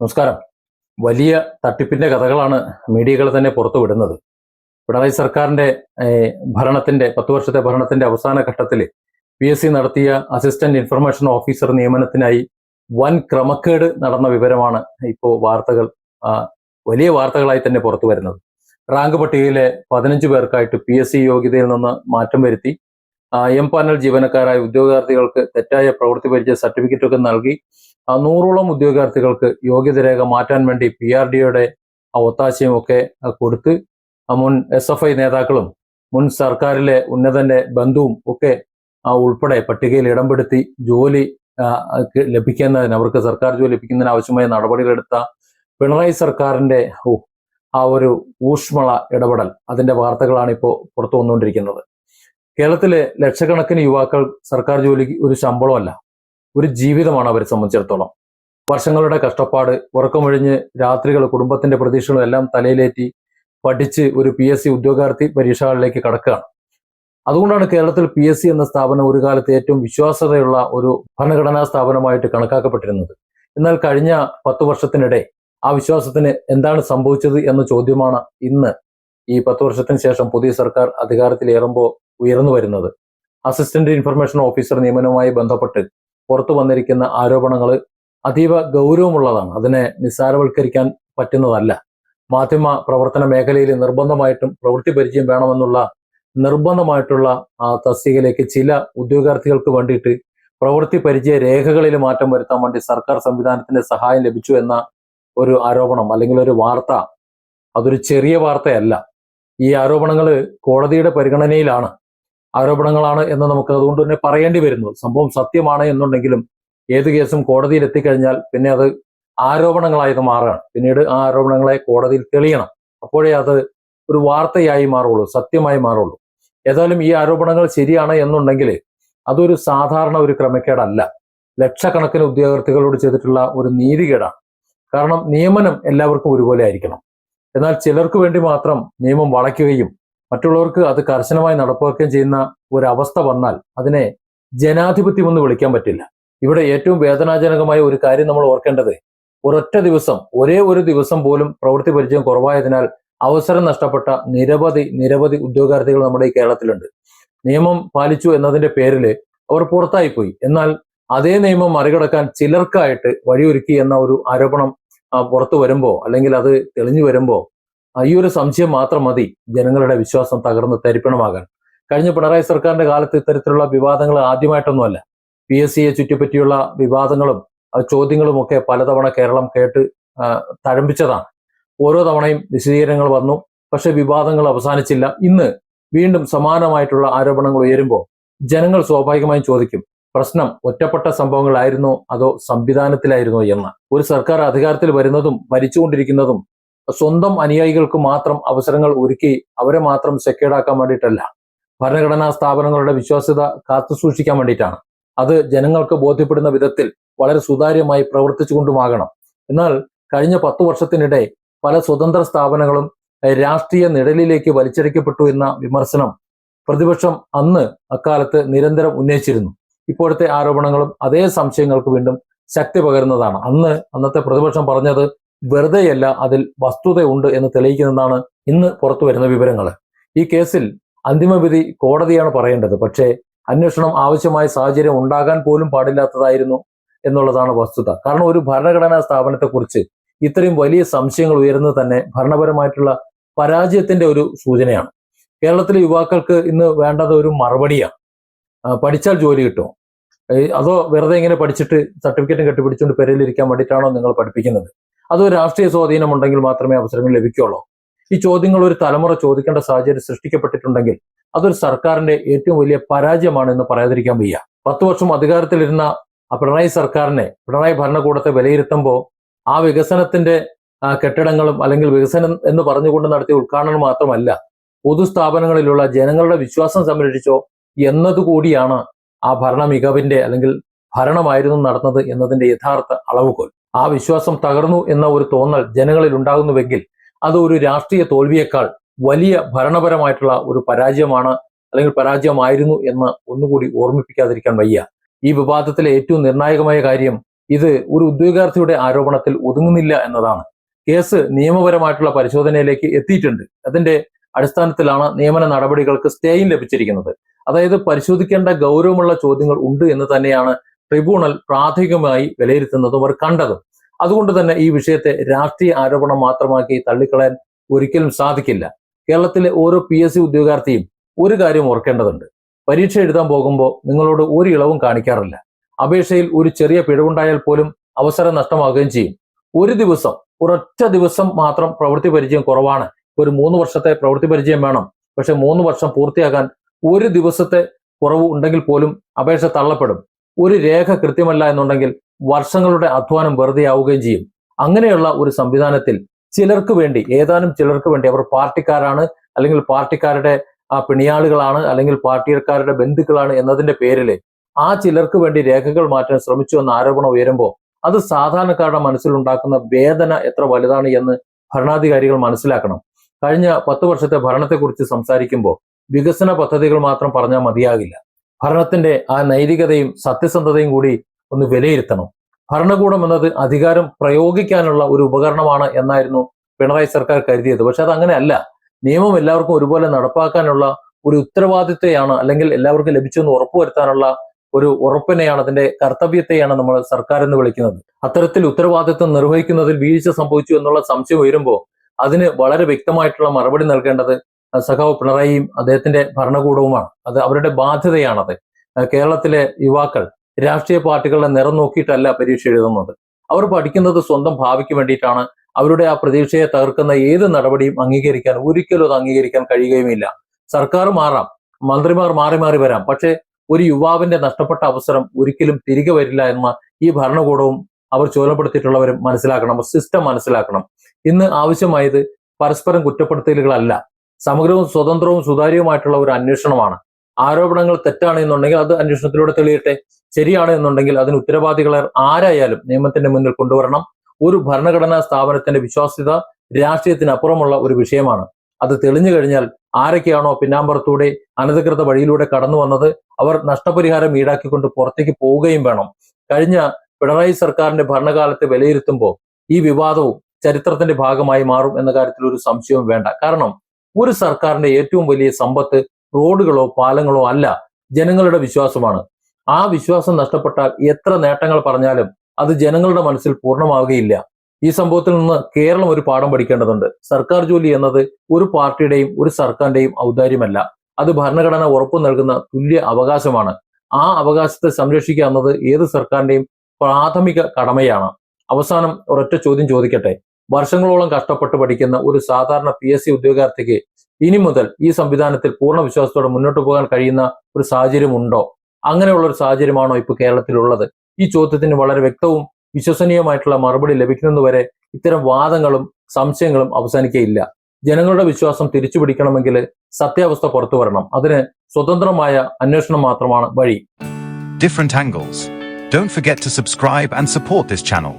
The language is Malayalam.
നമസ്കാരം. വലിയ തട്ടിപ്പിന്റെ കഥകളാണ് മീഡിയകൾ തന്നെ പുറത്തുവിടുന്നത്. പിണറായി സർക്കാരിന്റെ ഭരണത്തിന്റെ 10 വർഷത്തെ ഭരണത്തിന്റെ അവസാന ഘട്ടത്തിൽ PSC നടത്തിയ അസിസ്റ്റന്റ് ഇൻഫർമേഷൻ ഓഫീസർ നിയമനത്തിനായി വൻ ക്രമക്കേട് നടന്ന വിവരമാണ് ഇപ്പോൾ വലിയ വാർത്തകളായി തന്നെ പുറത്തു വരുന്നത്. റാങ്ക് പട്ടികയിലെ 15 പേർക്കായിട്ട് PSC യോഗ്യതയിൽ നിന്ന് മാറ്റം വരുത്തി എം പാനൽ ജീവനക്കാരായ ഉദ്യോഗാർത്ഥികൾക്ക് തെറ്റായ പ്രവൃത്തി പരിചയ സർട്ടിഫിക്കറ്റ് ഒക്കെ നൽകി 100ഓളം ഉദ്യോഗാർത്ഥികൾക്ക് യോഗ്യത രേഖ മാറ്റാൻ വേണ്ടി PRDOയുടെ ഒത്താശയും ഒക്കെ കൊടുത്ത് മുൻ SFI നേതാക്കളും മുൻ സർക്കാരിലെ ഉന്നതന്റെ ബന്ധുവും ഒക്കെ ഉൾപ്പെടെ പട്ടികയിൽ ഇടംപെടുത്തി ജോലി ലഭിക്കുന്നതിന്, അവർക്ക് സർക്കാർ ജോലി ലഭിക്കുന്നതിന് ആവശ്യമായ നടപടികളെടുത്ത പിണറായി സർക്കാരിന്റെ ആ ഒരു ഊഷ്മള ഇടപെടൽ, അതിന്റെ വാർത്തകളാണ് ഇപ്പോൾ പുറത്തു വന്നുകൊണ്ടിരിക്കുന്നത്. കേരളത്തിലെ ലക്ഷക്കണക്കിന് യുവാക്കൾ സർക്കാർ ജോലിക്ക് ഒരു ശമ്പളമല്ല, ഒരു ജീവിതമാണ് അവരെ സംബന്ധിച്ചിടത്തോളം. വർഷങ്ങളുടെ കഷ്ടപ്പാട്, ഉറക്കമൊഴിഞ്ഞ് രാത്രികൾ, കുടുംബത്തിന്റെ പ്രതീക്ഷകളും എല്ലാം തലയിലേറ്റി പഠിച്ച് ഒരു PSC ഉദ്യോഗാർത്ഥി പരീക്ഷകളിലേക്ക് കടക്കുകയാണ്. അതുകൊണ്ടാണ് കേരളത്തിൽ PSC എന്ന സ്ഥാപനം ഒരു കാലത്ത് ഏറ്റവും വിശ്വാസ്യതയുള്ള ഒരു ഭരണഘടനാ സ്ഥാപനമായിട്ട് കണക്കാക്കപ്പെട്ടിരുന്നത്. എന്നാൽ കഴിഞ്ഞ 10 വർഷത്തിനിടെ ആ വിശ്വാസത്തിന് എന്താണ് സംഭവിച്ചത് എന്ന ചോദ്യമാണ് ഇന്ന് ഈ 10 വർഷത്തിന് ശേഷം പുതിയ സർക്കാർ അധികാരത്തിലേറുമ്പോൾ ഉയർന്നു വരുന്നത്. അസിസ്റ്റന്റ് ഇൻഫർമേഷൻ ഓഫീസർ നിയമനവുമായി ബന്ധപ്പെട്ട് പുറത്തു വന്നിരിക്കുന്ന ആരോപണങ്ങൾ അതീവ ഗൗരവമുള്ളതാണ്. അതിനെ നിസ്സാരവൽക്കരിക്കാൻ പറ്റുന്നതല്ല. മാധ്യമ പ്രവർത്തന മേഖലയിൽ നിർബന്ധമായിട്ടും പ്രവൃത്തി പരിചയം വേണമെന്നുള്ള നിർബന്ധമായിട്ടുള്ള തസ്തികയിലേക്ക് ചില ഉദ്യോഗാർത്ഥികൾക്ക് വേണ്ടിയിട്ട് പ്രവൃത്തി പരിചയ രേഖകളിൽ മാറ്റം വരുത്താൻ വേണ്ടി സർക്കാർ സംവിധാനത്തിന്റെ സഹായം ലഭിച്ചു എന്ന ഒരു ആരോപണം അല്ലെങ്കിൽ ഒരു വാർത്ത, അതൊരു ചെറിയ വാർത്തയല്ല. ഈ ആരോപണങ്ങൾ കോടതിയുടെ പരിഗണനയിലാണ്. ആരോപണങ്ങളാണ് എന്ന് നമുക്ക് അതുകൊണ്ട് തന്നെ പറയേണ്ടി വരുന്നു. സംഭവം സത്യമാണ് എന്നുണ്ടെങ്കിലും ഏത് കേസും കോടതിയിൽ എത്തിക്കഴിഞ്ഞാൽ പിന്നെ അത് ആരോപണങ്ങളായത് മാറുകയാണ്. പിന്നീട് ആ ആരോപണങ്ങളെ കോടതിയിൽ തെളിയണം. അപ്പോഴേ അത് ഒരു വാർത്തയായി മാറുള്ളൂ, സത്യമായി മാറുള്ളൂ. ഏതായാലും ഈ ആരോപണങ്ങൾ ശരിയാണ് എന്നുണ്ടെങ്കിൽ അതൊരു സാധാരണ ഒരു ക്രമക്കേടല്ല, ലക്ഷക്കണക്കിന് ഉദ്യോഗാർത്ഥികളോട് ചെയ്തിട്ടുള്ള ഒരു നീതികേടാണ്. കാരണം നിയമനം എല്ലാവർക്കും ഒരുപോലെ ആയിരിക്കണം. എന്നാൽ ചിലർക്ക് വേണ്ടി മാത്രം നിയമം വളയ്ക്കുകയും മറ്റുള്ളവർക്ക് അത് കർശനമായി നടപ്പാക്കുകയും ചെയ്യുന്ന ഒരവസ്ഥ വന്നാൽ അതിനെ ജനാധിപത്യം എന്ന് വിളിക്കാൻ പറ്റില്ല. ഇവിടെ ഏറ്റവും വേദനാജനകമായ ഒരു കാര്യം നമ്മൾ ഓർക്കേണ്ടത്, ഒരൊറ്റ ദിവസം, ഒരേ ഒരു ദിവസം പോലും പ്രവൃത്തി പരിചയം കുറവായതിനാൽ അവസരം നഷ്ടപ്പെട്ട നിരവധി ഉദ്യോഗാർത്ഥികൾ നമ്മുടെ ഈ കേരളത്തിലുണ്ട്. നിയമം പാലിച്ചു എന്നതിന്റെ പേരിൽ അവർ പുറത്തായിപ്പോയി. എന്നാൽ അതേ നിയമം മറികടക്കാൻ ചിലർക്കായിട്ട് വഴിയൊരുക്കി എന്ന ഒരു ആരോപണം പുറത്തു വരുമ്പോ, അല്ലെങ്കിൽ അത് തെളിഞ്ഞു വരുമ്പോ, ഈ ഒരു സംശയം മാത്രം മതി ജനങ്ങളുടെ വിശ്വാസം തകർന്ന് തരിപ്പണമാകാൻ. കഴിഞ്ഞ പിണറായി സർക്കാരിന്റെ കാലത്ത് ഇത്തരത്തിലുള്ള വിവാദങ്ങൾ ആദ്യമായിട്ടൊന്നുമല്ല. PSCയെ ചുറ്റിപ്പറ്റിയുള്ള വിവാദങ്ങളും ചോദ്യങ്ങളും ഒക്കെ പലതവണ കേരളം കേട്ട് തഴമ്പിച്ചതാണ്. ഓരോ തവണയും വിശദീകരണങ്ങൾ വന്നു, പക്ഷെ വിവാദങ്ങൾ അവസാനിച്ചില്ല. ഇന്ന് വീണ്ടും സമാനമായിട്ടുള്ള ആരോപണങ്ങൾ ഉയരുമ്പോൾ ജനങ്ങൾ സ്വാഭാവികമായും ചോദിക്കും, പ്രശ്നം ഒറ്റപ്പെട്ട സംഭവങ്ങളായിരുന്നോ അതോ സംവിധാനത്തിലായിരുന്നോ എന്ന്. ഒരു സർക്കാർ അധികാരത്തിൽ വരുന്നതും ഭരിച്ചുകൊണ്ടിരിക്കുന്നതും സ്വന്തം അനുയായികൾക്ക് മാത്രം അവസരങ്ങൾ ഒരുക്കി അവരെ മാത്രം സെക്യൂർഡാക്കാൻ വേണ്ടിയിട്ടല്ല, ഭരണഘടനാ സ്ഥാപനങ്ങളുടെ വിശ്വാസ്യത കാത്തുസൂക്ഷിക്കാൻ വേണ്ടിയിട്ടാണ്. അത് ജനങ്ങൾക്ക് ബോധ്യപ്പെടുന്ന വിധത്തിൽ വളരെ സുതാര്യമായി പ്രവർത്തിച്ചുകൊണ്ടുമാകണം. എന്നാൽ കഴിഞ്ഞ 10 വർഷത്തിനിടെ പല സ്വതന്ത്ര സ്ഥാപനങ്ങളും രാഷ്ട്രീയ നിഴലിലേക്ക് വലിച്ചെറിക്കപ്പെട്ടു എന്ന വിമർശനം പ്രതിപക്ഷം അക്കാലത്ത് നിരന്തരം ഉന്നയിച്ചിരുന്നു. ഇപ്പോഴത്തെ ആരോപണങ്ങളും അതേ സംശയങ്ങൾക്ക് വീണ്ടും ശക്തി പകരുന്നതാണ്. അന്നത്തെ പ്രതിപക്ഷം പറഞ്ഞത് വെറുതെയല്ല, അതിൽ വസ്തുതയുണ്ട് എന്ന് തെളിയിക്കുന്നതാണ് ഇന്ന് പുറത്തു വരുന്ന വിവരങ്ങൾ. ഈ കേസിൽ അന്തിമവിധി കോടതിയാണ് പറയേണ്ടത്. പക്ഷേ അന്വേഷണം ആവശ്യമായ സാഹചര്യം ഉണ്ടാകാൻ പോലും പാടില്ലാത്തതായിരുന്നു എന്നുള്ളതാണ് വസ്തുത. കാരണം ഒരു ഭരണഘടനാ സ്ഥാപനത്തെക്കുറിച്ച് ഇത്രയും വലിയ സംശയങ്ങൾ ഉയരുന്നത് തന്നെ ഭരണപരമായിട്ടുള്ള പരാജയത്തിന്റെ ഒരു സൂചനയാണ്. കേരളത്തിലെ യുവാക്കൾക്ക് ഇന്ന് വേണ്ടത് ഒരു മറുപടിയാണ്. പഠിച്ചാൽ ജോലി കിട്ടുമോ, അതോ വെറുതെ ഇങ്ങനെ പഠിച്ചിട്ട് സർട്ടിഫിക്കറ്റും കെട്ടിപ്പിടിച്ചുകൊണ്ട് പെരയിലിരിക്കാൻ വേണ്ടിയിട്ടാണോ നിങ്ങൾ പഠിപ്പിക്കുന്നത്? അതോ രാഷ്ട്രീയ സ്വാധീനം ഉണ്ടെങ്കിൽ മാത്രമേ അവസരങ്ങൾ ലഭിക്കുകയുള്ളൂ? ഈ ചോദ്യങ്ങൾ ഒരു തലമുറ ചോദിക്കേണ്ട സാഹചര്യം സൃഷ്ടിക്കപ്പെട്ടിട്ടുണ്ടെങ്കിൽ അതൊരു സർക്കാരിന്റെ ഏറ്റവും വലിയ പരാജയമാണ് എന്ന് പറയാതിരിക്കാൻ വയ്യ. 10 വർഷം അധികാരത്തിലിരുന്ന പിണറായി സർക്കാരിനെ, പിണറായി ഭരണകൂടത്തെ വിലയിരുത്തുമ്പോൾ ആ വികസനത്തിന്റെ കെട്ടിടങ്ങളും അല്ലെങ്കിൽ വികസനം എന്ന് പറഞ്ഞുകൊണ്ട് നടത്തിയ ഉദ്ഘാടനം മാത്രമല്ല, പൊതുസ്ഥാപനങ്ങളിലുള്ള ജനങ്ങളുടെ വിശ്വാസം സംരക്ഷിച്ചോ എന്നതുകൂടിയാണ് ആ ഭരണ മികവിന്റെ അല്ലെങ്കിൽ ഭരണമായിരുന്നു നടന്നത് എന്നതിന്റെ യഥാർത്ഥ അളവുകോൽ. ആ വിശ്വാസം തകർന്നു എന്ന ഒരു തോന്നൽ ജനങ്ങളിൽ ഉണ്ടാകുന്നുവെങ്കിൽ അത് ഒരു രാഷ്ട്രീയ തോൽവിയേക്കാൾ വലിയ ഭരണപരമായിട്ടുള്ള ഒരു പരാജയമാണ്, അല്ലെങ്കിൽ പരാജയമായിരുന്നു എന്ന് ഒന്നുകൂടി ഓർമ്മിപ്പിക്കാതിരിക്കാൻ വയ്യ. ഈ വിവാദത്തിലെ ഏറ്റവും നിർണായകമായ കാര്യം ഇത് ഒരു ഉദ്യോഗാർത്ഥിയുടെ ആരോപണത്തിൽ ഒതുങ്ങുന്നില്ല എന്നതാണ്. കേസ് നിയമപരമായിട്ടുള്ള പരിശോധനയിലേക്ക് എത്തിയിട്ടുണ്ട്. അതിന്റെ അടിസ്ഥാനത്തിലാണ് നിയമന നടപടികൾക്ക് സ്റ്റേയും ലഭിച്ചിരിക്കുന്നത്. അതായത് പരിശോധിക്കേണ്ട ഗൗരവമുള്ള ചോദ്യങ്ങൾ ഉണ്ട് എന്ന് തന്നെയാണ് ട്രിബ്യൂണൽ പ്രാഥമികമായി വിലയിരുത്തുന്നതും അവർ കണ്ടതും. അതുകൊണ്ട് തന്നെ ഈ വിഷയത്തെ രാഷ്ട്രീയ ആരോപണം മാത്രമാക്കി തള്ളിക്കളയാൻ ഒരിക്കലും സാധിക്കില്ല. കേരളത്തിലെ ഓരോ PSC ഉദ്യോഗാർത്ഥിയും ഒരു കാര്യം ഓർക്കേണ്ടതുണ്ട്. പരീക്ഷ എഴുതാൻ പോകുമ്പോൾ നിങ്ങളോട് ഒരു ഇളവും കാണിക്കാറില്ല. അപേക്ഷയിൽ ഒരു ചെറിയ പിഴവുണ്ടായാൽ പോലും അവസരം നഷ്ടമാവുകയും ചെയ്യും. ഒരൊറ്റ ദിവസം മാത്രം പ്രവൃത്തി പരിചയം കുറവാണ്. ഒരു 3 വർഷത്തെ പ്രവൃത്തി പരിചയം വേണം. പക്ഷെ 3 വർഷം പൂർത്തിയാക്കാൻ ഒരു ദിവസത്തെ കുറവ് ഉണ്ടെങ്കിൽ പോലും അപേക്ഷ തള്ളപ്പെടും. ഒരു രേഖ കൃത്യമല്ല എന്നുണ്ടെങ്കിൽ വർഷങ്ങളുടെ അധ്വാനം വെറുതെ ആവുകയും ചെയ്യും. അങ്ങനെയുള്ള ഒരു സംവിധാനത്തിൽ ഏതാനും ചിലർക്ക് വേണ്ടി അവർ പാർട്ടിക്കാരാണ്, അല്ലെങ്കിൽ പാർട്ടിക്കാരുടെ പിണിയാളുകളാണ്, അല്ലെങ്കിൽ പാർട്ടിക്കാരുടെ ബന്ധുക്കളാണ് എന്നതിന്റെ പേരിൽ ആ ചിലർക്ക് വേണ്ടി രേഖകൾ മാറ്റാൻ ശ്രമിച്ചു എന്ന ആരോപണം ഉയരുമ്പോൾ അത് സാധാരണക്കാരുടെ മനസ്സിലുണ്ടാക്കുന്ന വേദന എത്ര വലുതാണ് എന്ന് ഭരണാധികാരികൾ മനസ്സിലാക്കണം. കഴിഞ്ഞ 10 വർഷത്തെ ഭരണത്തെക്കുറിച്ച് സംസാരിക്കുമ്പോൾ വികസന പദ്ധതികൾ മാത്രം പറഞ്ഞാൽ മതിയാകില്ല. ഭരണത്തിന്റെ ആ നൈതികതയും സത്യസന്ധതയും കൂടി ഒന്ന് വിലയിരുത്തണം. ഭരണകൂടം എന്നത് അധികാരം പ്രയോഗിക്കാനുള്ള ഒരു ഉപകരണമാണ് എന്നായിരുന്നു പിണറായി സർക്കാർ കരുതിയത്. പക്ഷെ അത് അങ്ങനെയല്ല. നിയമം എല്ലാവർക്കും ഒരുപോലെ നടപ്പാക്കാനുള്ള ഒരു ഉത്തരവാദിത്വയാണ്, അല്ലെങ്കിൽ എല്ലാവർക്കും ലഭിച്ചെന്ന് ഉറപ്പുവരുത്താനുള്ള ഒരു ഉറപ്പിനെയാണ്, അതിന്റെ കർത്തവ്യത്തെയാണ് നമ്മൾ സർക്കാർ എന്ന് വിളിക്കുന്നത്. അത്തരത്തിൽ ഉത്തരവാദിത്വം നിർവഹിക്കുന്നതിൽ വീഴ്ച സംഭവിച്ചു എന്നുള്ള സംശയം ഉയരുമ്പോൾ അതിന് വളരെ വ്യക്തമായിട്ടുള്ള മറുപടി നൽകേണ്ടത് സഖാവ് പിണറായിയും അദ്ദേഹത്തിന്റെ ഭരണകൂടവുമാണ്. അത് അവരുടെ ബാധ്യതയാണത്. കേരളത്തിലെ യുവാക്കൾ രാഷ്ട്രീയ പാർട്ടികളുടെ നിറം നോക്കിയിട്ടല്ല പരീക്ഷ എഴുതുന്നത്. അവർ പഠിക്കുന്നത് സ്വന്തം ഭാവിക്ക് വേണ്ടിയിട്ടാണ്. അവരുടെ ആ പ്രതീക്ഷയെ തകർക്കുന്ന ഏത് നടപടിയും ഒരിക്കലും അത് അംഗീകരിക്കാൻ കഴിയുകയുമില്ല. സർക്കാർ മാറാം, മന്ത്രിമാർ മാറി മാറി വരാം, പക്ഷെ ഒരു യുവാവിന്റെ നഷ്ടപ്പെട്ട അവസരം ഒരിക്കലും തിരികെ വരില്ല എന്ന ഈ ഭരണകൂടവും അവർ ചുമതലപ്പെടുത്തിയിട്ടുള്ളവരും മനസ്സിലാക്കണം, സിസ്റ്റം മനസ്സിലാക്കണം. ഇന്ന് ആവശ്യമായത് പരസ്പരം കുറ്റപ്പെടുത്തലുകളല്ല, സമഗ്രവും സ്വതന്ത്രവും സുതാര്യവുമായിട്ടുള്ള ഒരു അന്വേഷണമാണ്. ആരോപണങ്ങൾ തെറ്റാണ് എന്നുണ്ടെങ്കിൽ അത് അന്വേഷണത്തിലൂടെ തെളിയട്ടെ. ശരിയാണ് എന്നുണ്ടെങ്കിൽ അതിന് ഉത്തരവാദികളെ ആരായാലും നിയമത്തിന്റെ മുന്നിൽ കൊണ്ടുവരണം. ഒരു ഭരണഘടനാ സ്ഥാപനത്തിന്റെ വിശ്വാസ്യത രാഷ്ട്രീയത്തിനപ്പുറമുള്ള ഒരു വിഷയമാണ്. അത് തെളിഞ്ഞു കഴിഞ്ഞാൽ ആരൊക്കെയാണോ പിന്നാമ്പുറത്തൂടെ അനധികൃത വഴിയിലൂടെ കടന്നു വന്നത് അവർ നഷ്ടപരിഹാരം ഈടാക്കിക്കൊണ്ട് പുറത്തേക്ക് പോവുകയും വേണം. കഴിഞ്ഞ പിണറായി സർക്കാരിന്റെ ഭരണകാലത്ത് വിലയിരുത്തുമ്പോൾ ഈ വിവാദവും ചരിത്രത്തിന്റെ ഭാഗമായി മാറും എന്ന കാര്യത്തിൽ ഒരു സംശയവും വേണ്ട. കാരണം ഒരു സർക്കാരിന്റെ ഏറ്റവും വലിയ സമ്പത്ത് റോഡുകളോ പാലങ്ങളോ അല്ല, ജനങ്ങളുടെ വിശ്വാസമാണ്. ആ വിശ്വാസം നഷ്ടപ്പെട്ടാൽ എത്ര നേട്ടങ്ങൾ പറഞ്ഞാലും അത് ജനങ്ങളുടെ മനസ്സിൽ പൂർണ്ണമാവുകയില്ല. ഈ സംഭവത്തിൽ നിന്ന് കേരളം ഒരു പാഠം പഠിക്കേണ്ടതുണ്ട്. സർക്കാർ ജോലി എന്നത് ഒരു പാർട്ടിയുടെയും ഒരു സർക്കാരിന്റെയും ഔദാര്യമല്ല. അത് ഭരണഘടന ഉറപ്പു നൽകുന്ന തുല്യ അവകാശമാണ്. ആ അവകാശത്തെ സംരക്ഷിക്കുക എന്നത് ഏത് സർക്കാരിന്റെയും പ്രാഥമിക കടമയാണ്. അവസാനം ഒരൊറ്റ ചോദ്യം ചോദിക്കട്ടെ. വർഷങ്ങളോളം കഷ്ടപ്പെട്ട് പഠിക്കുന്ന ഒരു സാധാരണ PSC ഉദ്യോഗാർത്ഥിക്ക് ഇനി മുതൽ ഈ സംവിധാനത്തിൽ പൂർണ്ണ വിശ്വാസത്തോടെ മുന്നോട്ട് പോകാൻ കഴിയുന്ന ഒരു സാഹചര്യം ഉണ്ടോ? അങ്ങനെയുള്ള ഒരു സാഹചര്യമാണോ ഇപ്പോൾ കേരളത്തിലുള്ളത്? ഈ ചോദ്യത്തിന് വളരെ വ്യക്തവും വിശ്വസനീയമായിട്ടുള്ള മറുപടി ലഭിക്കുന്നതുവരെ ഇത്തരം വാദങ്ങളും സംശയങ്ങളും അവസാനിക്കുകയില്ല. ജനങ്ങളുടെ വിശ്വാസം തിരിച്ചു പിടിക്കണമെങ്കിൽ സത്യാവസ്ഥ പുറത്തു വരണം. അതിന് സ്വതന്ത്രമായ അന്വേഷണം മാത്രമാണ് വഴി. Different angles. Don't forget to subscribe and support this channel.